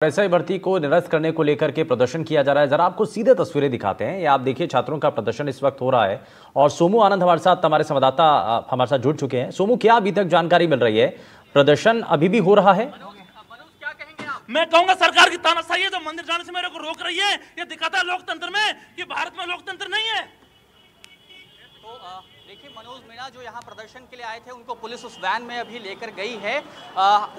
SI भर्ती को निरस्त करने को लेकर के प्रदर्शन किया जा रहा है। जरा आपको सीधे तस्वीरें दिखाते हैं। ये आप देखिए, छात्रों का प्रदर्शन इस वक्त हो रहा है और सोमू आनंद हमारे साथ, हमारे संवाददाता हमारे साथ जुड़ चुके हैं। सोमू, क्या अभी तक जानकारी मिल रही है? प्रदर्शन अभी भी हो रहा है? मैं कहूंगा सरकार की तानाशाही है जो मंदिर जाने से मेरे को रोक रही है। ये दिखाता है लोकतंत्र में कि भारत में लोकतंत्र नहीं है। तो देखिए, मनोज मीणा जो यहाँ प्रदर्शन के लिए आए थे, उनको पुलिस उस वैन में अभी लेकर गई है।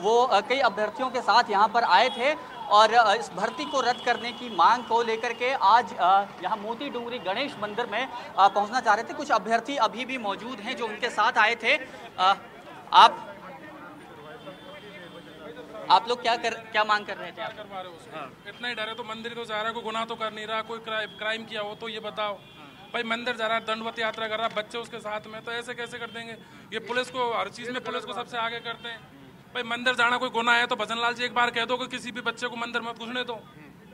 वो कई अभ्यर्थियों के साथ यहाँ पर आए थे और इस भर्ती को रद्द करने की मांग को लेकर के आज यहाँ मोती डूंगरी गणेश मंदिर में पहुँचना चाह रहे थे। कुछ अभ्यर्थी अभी भी मौजूद हैं जो उनके साथ आए थे। आप लोग क्या मांग कर रहे थे? आप करवा रहे हो? इतना ही डर है तो मंदिर तो जा रहा है, कोई गुनाह तो कर नहीं रहा, कोई क्राइम किया हो तो ये बताओ भाई। मंदिर जा रहा है, दंडवत यात्रा कर रहा है, बच्चे उसके साथ में, तो ऐसे कैसे कर देंगे? ये पुलिस को, हर चीज में पुलिस को सबसे आगे करते हैं। भाई मंदिर जाना कोई गुनाह है तो भजन लाल जी एक बार कह दो कि किसी भी बच्चे को मंदिर मत घुसने दो,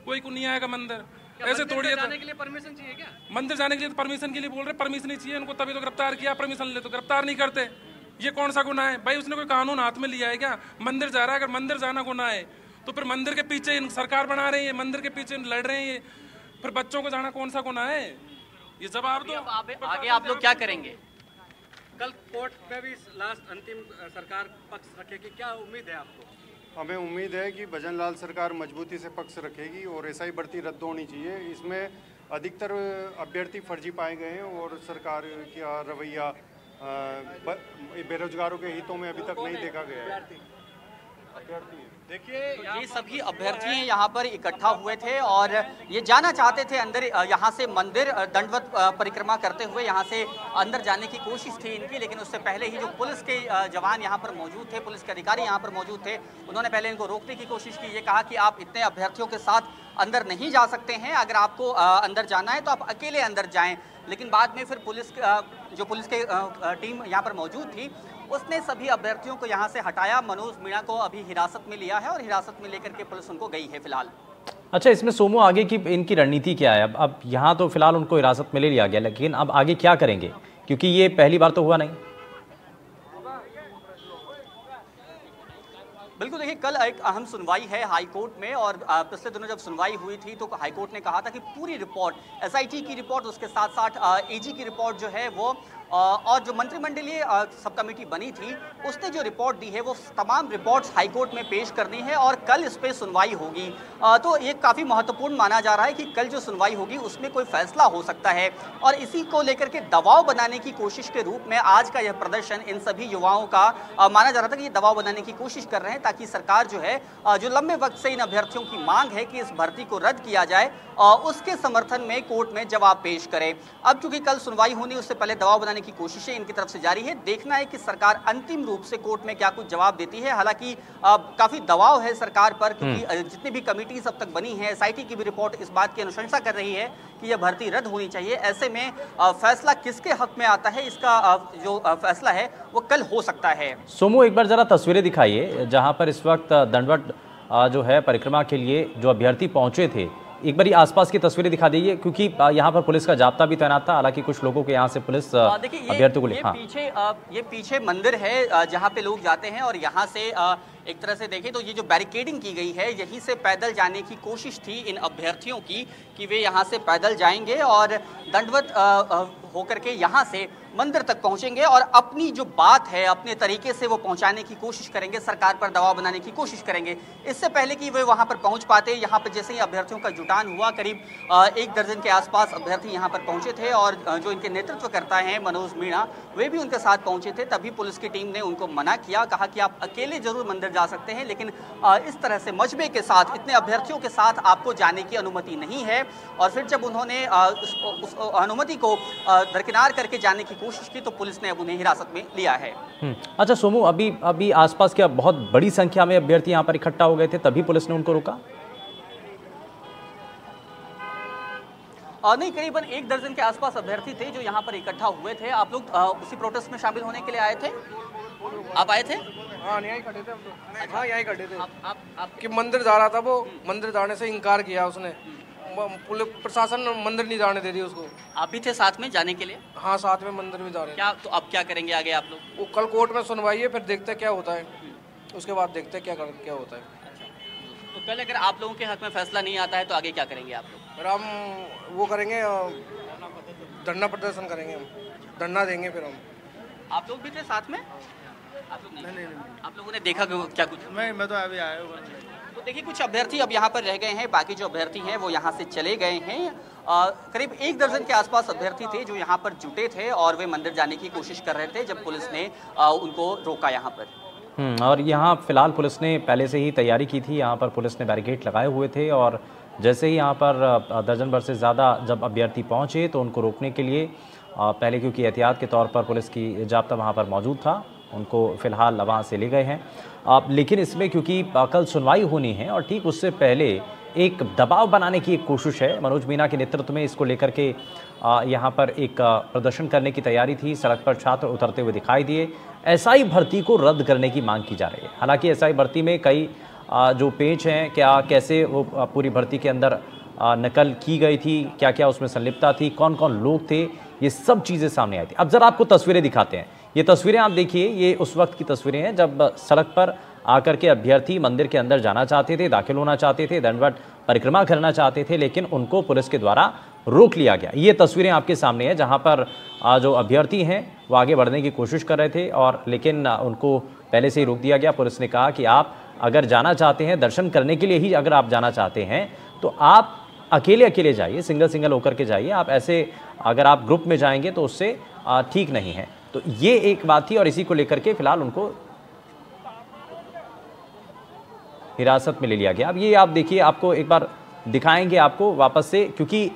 कोई को नहीं आएगा मंदिर। ऐसे थोड़ी है। जाने के लिए परमिशन चाहिए क्या? मंदिर जाने के लिए तो परमिशन के लिए बोल रहे, परमिशन नहीं चाहिए इनको, तभी तो गिरफ्तार किया। परमिशन ले तो गिरफ्तार नहीं करते। ये कौन सा गुनाह है भाई? उसने कोई कानून हाथ में लिया है क्या? मंदिर जा रहा है, अगर मंदिर जाना गुनाह है तो फिर मंदिर के पीछे सरकार बना रही है, मंदिर के पीछे लड़ रहे हैं, फिर बच्चों को जाना कौन सा गुनाह है? ये जवाब दो। आगे आप लोग क्या करेंगे? कल कोर्ट में भी लास्ट अंतिम सरकार पक्ष रखेगी, क्या उम्मीद है आपको? हमें उम्मीद है कि भजन लाल सरकार मजबूती से पक्ष रखेगी और एसआई भर्ती रद्द होनी चाहिए। इसमें अधिकतर अभ्यर्थी फर्जी पाए गए हैं और सरकार का रवैया बेरोजगारों के हितों में अभी तक नहीं देखा गया है। देखिए, ये सभी अभ्यर्थी यहाँ पर इकट्ठा हुए थे और ये जाना चाहते थे अंदर, यहाँ से मंदिर दंडवत परिक्रमा करते हुए यहाँ से अंदर जाने की कोशिश थी इनकी। लेकिन उससे पहले ही जो पुलिस के जवान यहाँ पर मौजूद थे, पुलिस के अधिकारी यहाँ पर मौजूद थे, उन्होंने पहले इनको रोकने की कोशिश की। ये कहा कि आप इतने अभ्यर्थियों के साथ अंदर नहीं जा सकते हैं, अगर आपको अंदर जाना है तो आप अकेले अंदर जाएं। लेकिन बाद में फिर पुलिस के टीम यहाँ पर मौजूद थी, उसने सभी अभ्यर्थियों को यहाँ से हटाया। मनोज मीणा को अभी हिरासत में लिया है और हिरासत में लेकर के पुलिस उनको गई है फिलहाल। अच्छा, इसमें सोमू आगे की इनकी रणनीति क्या है? अब यहाँ तो फिलहाल उनको हिरासत में ले लिया गया, लेकिन अब आगे क्या करेंगे? क्योंकि ये पहली बार तो हुआ नहीं। बिल्कुल, देखिए, कल एक अहम सुनवाई है हाई कोर्ट में और पिछले दिनों जब सुनवाई हुई थी तो हाई कोर्ट ने कहा था कि पूरी रिपोर्ट, एसआईटी की रिपोर्ट, उसके साथ साथ एजी की रिपोर्ट जो है वो और जो मंत्रिमंडलीय सब कमेटी बनी थी उसने जो रिपोर्ट दी है वो तमाम रिपोर्ट्स हाई कोर्ट में पेश करनी है और कल इस पे सुनवाई होगी। तो ये काफ़ी महत्वपूर्ण माना जा रहा है कि कल जो सुनवाई होगी उसमें कोई फैसला हो सकता है और इसी को लेकर के दबाव बनाने की कोशिश के रूप में आज का यह प्रदर्शन इन सभी युवाओं का माना जा रहा था कि ये दबाव बनाने की कोशिश कर रहे हैं ताकि सरकार जो है, जो लंबे वक्त से इन अभ्यर्थियों की मांग है कि इस भर्ती को रद्द किया जाए, उसके समर्थन में कोर्ट में जवाब पेश करे। अब चूंकि कल सुनवाई होनी, उससे पहले दबाव बनाने की कोशिशें इनकी तरफ से जारी है। देखना है कि सरकार अंतिम रूप से कोर्ट में क्या कुछ जवाब देती है। हालांकि काफी दबाव है सरकार पर, क्योंकि जितनी भी कमेटीज अब तक बनी है, एसआईटी की भी रिपोर्ट इस बात की अनुशंसा कर रही है कि यह भर्ती रद्द होनी चाहिए। ऐसे में फैसला किसके हक में आता है, इसका जो फैसला है वो कल हो सकता है। सोमू, एक बार जरा तस्वीरें दिखाइए जहां पर इस वक्त दंडवत जो है परिक्रमा के लिए जो अभ्यर्थी पहुंचे थे। एक बार आसपास की तस्वीरें दिखा दीजिए, क्योंकि यहाँ पर पुलिस का जाब्ता भी तैनात था। हालांकि कुछ लोगों के यहाँ से पुलिस अभ्यर्थियों को ये पीछे मंदिर है जहाँ पे लोग जाते हैं और यहाँ से एक तरह से देखें तो ये जो बैरिकेडिंग की गई है, यहीं से पैदल जाने की कोशिश थी इन अभ्यर्थियों की कि वे यहाँ से पैदल जाएंगे और दंडवत होकर के यहाँ से मंदिर तक पहुँचेंगे और अपनी जो बात है अपने तरीके से वो पहुँचाने की कोशिश करेंगे, सरकार पर दबाव बनाने की कोशिश करेंगे। इससे पहले कि वे वहाँ पर पहुँच पाते, यहाँ पर जैसे ही अभ्यर्थियों का जुटान हुआ, करीब 1 दर्जन के आसपास अभ्यर्थी यहाँ पर पहुँचे थे और जो इनके नेतृत्व करता है मनोज मीणा, वे भी उनके साथ पहुँचे थे। तभी पुलिस की टीम ने उनको मना किया, कहा कि आप अकेले जरूर मंदिर जा सकते हैं, लेकिन इस तरह से मजबे के साथ, इतने अभ्यर्थियों के साथ आपको जाने की अनुमति नहीं है। और फिर जब उन्होंने उस अनुमति को दरकिनार करके जाने की कोशिश की तो पुलिस ने अब उन्हें हिरासत में लिया है। अच्छा सोमू, अभी आसपास क्या बहुत बड़ी संख्या में अभ्यर्थी यहाँ पर इकट्ठा हो गए थे तभी पुलिस ने उनको रोका? नहीं, करीबन 1 दर्जन के आसपास अभ्यर्थी थे जो यहाँ पर इकट्ठा हुए थे। आप लोग उसी प्रोटेस्ट में शामिल होने के लिए आए थे? आप आए थे? हाँ, यहीं खड़े थे हम तो। हाँ, यहीं खड़े थे। आप कि मंदिर जा रहा था, वो मंदिर जाने से इनकार किया उसने। पुलिस प्रशासन मंदिर नहीं जाने दे रही उसको। आप भी थे साथ में जाने के लिए? हाँ, साथ में मंदिर भी जा रहे हैं। क्या तो अब क्या करेंगे आगे आप लोग? वो कल कोर्ट में सुनवाई है, फिर देखते क्या होता है, उसके बाद देखते क्या होता है। तो कल अगर आप लोगों के हक में फैसला नहीं आता है तो आगे क्या करेंगे आप लोग? फिर हम वो करेंगे, धरना प्रदर्शन करेंगे, हम धरना देंगे फिर हम। आप लोग भी थे साथ में? आप लोग नहीं। आप लोगों ने देखा क्या कुछ? मैं तो अभी आया हूँ। तो देखिए कुछ अभ्यर्थी अब यहाँ पर रह गए हैं, बाकी जो अभ्यर्थी हैं वो यहाँ से चले गए हैं। करीब 1 दर्जन के आसपास अभ्यर्थी थे जो यहाँ पर जुटे थे और वे मंदिर जाने की कोशिश कर रहे थे जब पुलिस ने उनको रोका यहाँ पर। और यहाँ फिलहाल पुलिस ने पहले से ही तैयारी की थी, यहाँ पर पुलिस ने बैरिकेड लगाए हुए थे और जैसे ही यहाँ पर दर्जन भर से ज़्यादा जब अभ्यर्थी पहुँचे तो उनको रोकने के लिए पहले, क्योंकि एहतियात के तौर पर पुलिस की जाब्ता वहाँ पर मौजूद था, उनको फ़िलहाल वहाँ से ले गए हैं। लेकिन इसमें क्योंकि कल सुनवाई होनी है और ठीक उससे पहले एक दबाव बनाने की एक कोशिश है। मनोज मीना के नेतृत्व में इसको लेकर के यहाँ पर एक प्रदर्शन करने की तैयारी थी। सड़क पर छात्र उतरते हुए दिखाई दिए। एसआई भर्ती को रद्द करने की मांग की जा रही है। हालांकि एसआई भर्ती में कई जो पेच हैं, क्या कैसे वो पूरी भर्ती के अंदर नकल की गई थी, क्या क्या उसमें संलिप्तता थी, कौन कौन लोग थे, ये सब चीज़ें सामने आई थी। अब ज़रा आपको तस्वीरें दिखाते हैं। ये तस्वीरें आप देखिए, ये उस वक्त की तस्वीरें हैं जब सड़क पर आकर के अभ्यर्थी मंदिर के अंदर जाना चाहते थे, दाखिल होना चाहते थे, दंडवत परिक्रमा करना चाहते थे, लेकिन उनको पुलिस के द्वारा रोक लिया गया। ये तस्वीरें आपके सामने हैं जहां पर जो अभ्यर्थी हैं वो आगे बढ़ने की कोशिश कर रहे थे और लेकिन उनको पहले से ही रोक दिया गया। पुलिस ने कहा कि आप अगर जाना चाहते हैं, दर्शन करने के लिए ही अगर आप जाना चाहते हैं तो आप अकेले जाइए, सिंगल होकर के जाइए। आप ऐसे अगर आप ग्रुप में जाएंगे तो उससे ठीक नहीं है। तो ये एक बात थी और इसी को लेकर के फिलहाल उनको हिरासत में ले लिया गया। अब ये आप देखिए, आपको एक बार दिखाएंगे आपको वापस से, क्योंकि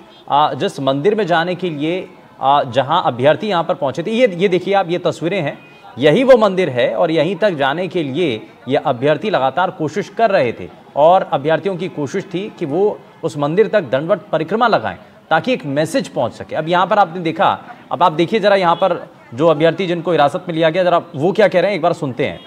जिस मंदिर में जाने के लिए जहां अभ्यर्थी यहां पर पहुंचे थे, ये देखिए आप, ये तस्वीरें हैं, यही वो मंदिर है और यहीं तक जाने के लिए ये अभ्यर्थी लगातार कोशिश कर रहे थे और अभ्यर्थियों की कोशिश थी कि वो उस मंदिर तक दंडवत परिक्रमा लगाएं ताकि एक मैसेज पहुंच सके। अब यहाँ पर आपने देखा, अब आप देखिए जरा यहाँ पर जो अभ्यर्थी जिनको हिरासत में लिया गया, जरा वो क्या कह रहे हैं एक बार सुनते हैं।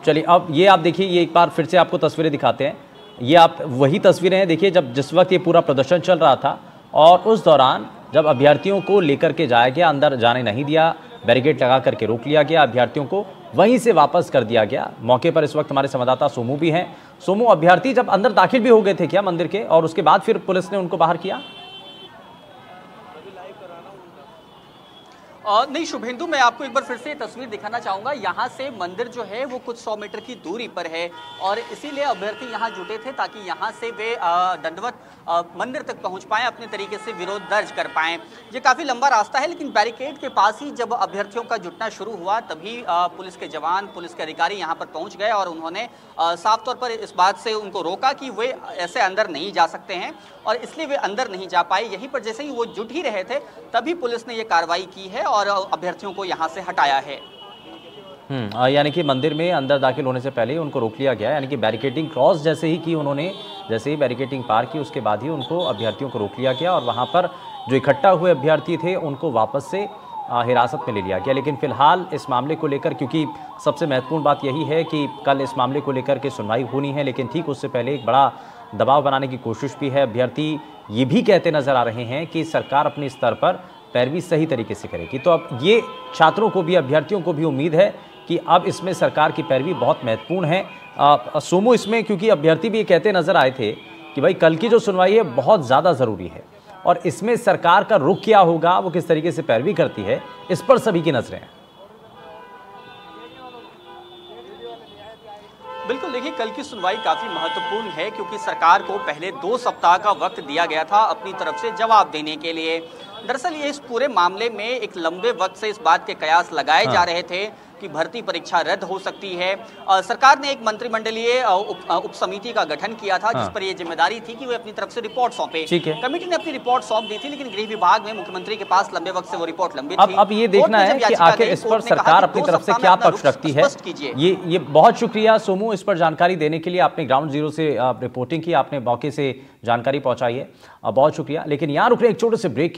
चलिए अब ये आप देखिए, ये एक बार फिर से आपको तस्वीरें दिखाते हैं। ये आप वही तस्वीरें हैं, देखिए जब जिस वक्त ये पूरा प्रदर्शन चल रहा था और उस दौरान जब अभ्यर्थियों को लेकर के जाया गया, अंदर जाने नहीं दिया, बैरिकेड लगा करके रोक लिया गया, अभ्यर्थियों को वहीं से वापस कर दिया गया। मौके पर इस वक्त हमारे संवाददाता सोमू भी हैं। सोमू, अभ्यर्थी जब अंदर दाखिल भी हो गए थे क्या मंदिर के, और उसके बाद फिर पुलिस ने उनको बाहर किया? नहीं शुभेंदु, मैं आपको एक बार फिर से तस्वीर दिखाना चाहूँगा। यहाँ से मंदिर जो है वो कुछ 100 मीटर की दूरी पर है और इसीलिए अभ्यर्थी यहाँ जुटे थे ताकि यहाँ से वे दंडवत मंदिर तक पहुँच पाएँ, अपने तरीके से विरोध दर्ज कर पाएँ। ये काफ़ी लंबा रास्ता है, लेकिन बैरिकेड के पास ही जब अभ्यर्थियों का जुटना शुरू हुआ तभी पुलिस के जवान, पुलिस के अधिकारी यहाँ पर पहुँच गए और उन्होंने साफ तौर पर इस बात से उनको रोका कि वे ऐसे अंदर नहीं जा सकते हैं और इसलिए वे अंदर नहीं जा पाए। यहीं पर जैसे ही वो जुट ही रहे थे तभी पुलिस ने ये कार्रवाई की है और अभ्यर्थियों को यहाँ से हटाया है। यानी कि मंदिर में अंदर दाखिल होने से पहले ही उनको रोक लिया गया, यानी कि बैरिकेडिंग क्रॉस जैसे ही की उन्होंने, जैसे ही बैरिकेडिंग पार की उसके बाद ही उनको अभ्यर्थियों को रोक लिया गया और वहाँ पर जो इकट्ठा हुए अभ्यर्थी थे उनको वापस से हिरासत में ले लिया गया। लेकिन फिलहाल इस मामले को लेकर, क्योंकि सबसे महत्वपूर्ण बात यही है कि कल इस मामले को लेकर के सुनवाई होनी है, लेकिन ठीक उससे पहले एक बड़ा दबाव बनाने की कोशिश भी है। अभ्यर्थी ये भी कहते नजर आ रहे हैं कि सरकार अपने स्तर पर पैरवी सही तरीके से करेगी। तो अब ये छात्रों को भी, अभ्यर्थियों को भी उम्मीद है कि अब इसमें सरकार की पैरवी बहुत महत्वपूर्ण है। सोमू, इसमें क्योंकि अभ्यर्थी भी ये कहते नजर आए थे कि भाई कल की जो सुनवाई है बहुत ज़्यादा ज़रूरी है और इसमें सरकार का रुख क्या होगा, वो किस तरीके से पैरवी करती है, इस पर सभी की नजरें हैं। बिल्कुल, देखिए कल की सुनवाई काफ़ी महत्वपूर्ण है क्योंकि सरकार को पहले 2 सप्ताह का वक्त दिया गया था अपनी तरफ से जवाब देने के लिए। दरअसल ये इस पूरे मामले में एक लंबे वक्त से इस बात के कयास लगाए जा रहे थे कि भर्ती परीक्षा रद्द हो सकती है। सरकार ने एक मंत्रिमंडलीय उप समिति का गठन किया था जिस पर यह जिम्मेदारी थी कि वे अपनी तरफ से रिपोर्ट सौंपे। कमेटी ने अपनी रिपोर्ट सौंप दी थी, लेकिन गृह विभाग में मुख्यमंत्री के पास लंबे वक्त से वो रिपोर्ट लंबित थी। अब ये देखना है कि आखिर इस पर सरकार अपनी तरफ से क्या पक्ष रखती है। ये बहुत शुक्रिया सोमू, इस पर जानकारी देने के लिए। आपने ग्राउंड जीरो से रिपोर्टिंग की, आपने मौके से जानकारी पहुंचाई है, बहुत शुक्रिया। लेकिन यहाँ रुक रहे एक छोटे से ब्रेक।